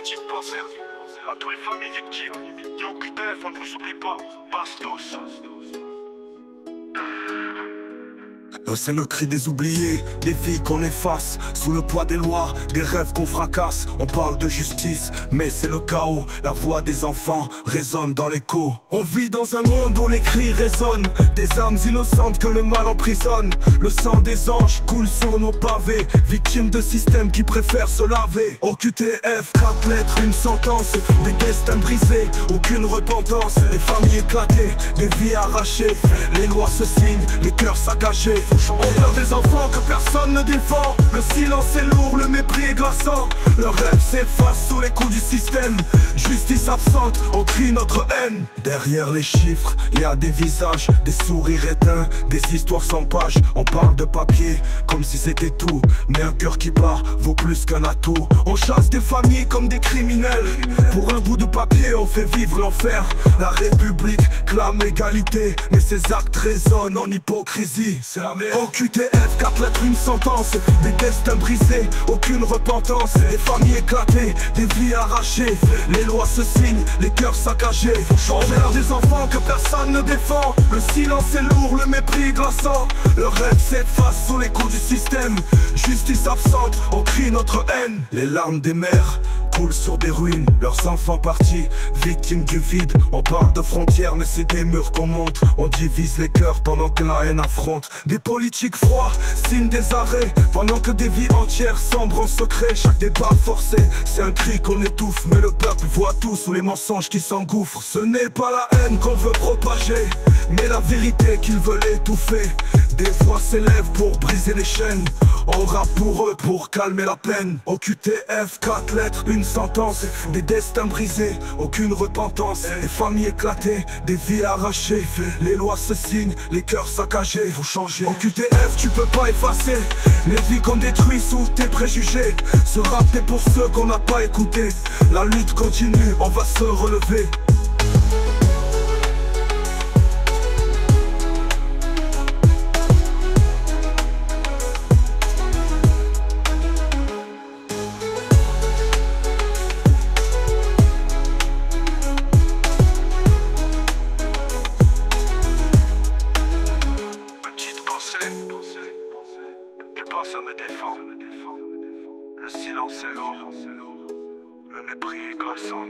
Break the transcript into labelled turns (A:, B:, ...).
A: Petite pensée à tous les familles victimes. Yo QTF, on ne vous oublie pas. Bastos.
B: C'est le cri des oubliés, des vies qu'on efface. Sous le poids des lois, des rêves qu'on fracasse. On parle de justice, mais c'est le chaos. La voix des enfants résonne dans l'écho. On vit dans un monde où les cris résonnent. Des âmes innocentes que le mal emprisonne. Le sang des anges coule sur nos pavés. Victimes de systèmes qui préfèrent se laver. Au QTF, 4 lettres, une sentence. Des destins brisés, aucune repentance. Les familles éclatées, des vies arrachées. Les lois se signent, les cœurs saccagés. On pleure des enfants que personne ne défend. Le silence est lourd, le mépris est glaçant. Leurs rêves s'effacent sous les coups du système. Justice absente, on crie notre haine. Derrière les chiffres, il y a des visages, des sourires éteints, des histoires sans page. On parle de papier, comme si c'était tout. Mais un cœur qui bat vaut plus qu'un atout. On chasse des familles comme des criminels. Pour un bout de papier, on fait vivre l'enfer. La République clame l'égalité, mais ses actes résonnent en hypocrisie. C'est la merde. Au QTF, 4 lettres, une sentence. Des destins brisés, aucune repentance. Les familles éclatées, des vies arrachées. Les lois se signent, les cœurs saccagés. On meurt des enfants que personne ne défend. Le silence est lourd, le mépris glaçant. Leurs rêves s'effacent sous les coups du système. Justice absente, on crie notre haine. Les larmes des mères coulent sur des ruines, leurs enfants partis, victimes du vide. On parle de frontières, mais c'est des murs qu'on monte. On divise les cœurs pendant que la haine affronte. Des politiques froids signent des arrêts, pendant que des vies entières sombrent en secret. Chaque débat forcé, c'est un cri qu'on étouffe. Mais le peuple voit tout sous les mensonges qui s'engouffrent. Ce n'est pas la haine qu'on veut propager, mais la vérité qu'ils veulent étouffer. Des voix s'élèvent pour briser les chaînes. On rappe pour eux, pour calmer la peine. Au QTF, 4 lettres, une sentence. Des destins brisés, aucune repentance. Des familles éclatées, des vies arrachées. Les lois se signent, les cœurs saccagés. Faut changer. Au QTF, tu peux pas effacer les vies qu'on détruit sous tes préjugés. Se rappeler pour ceux qu'on n'a pas écoutés. La lutte continue, on va se relever.
A: Que personne ne défend. Le silence est lourd. Le mépris est glaçant.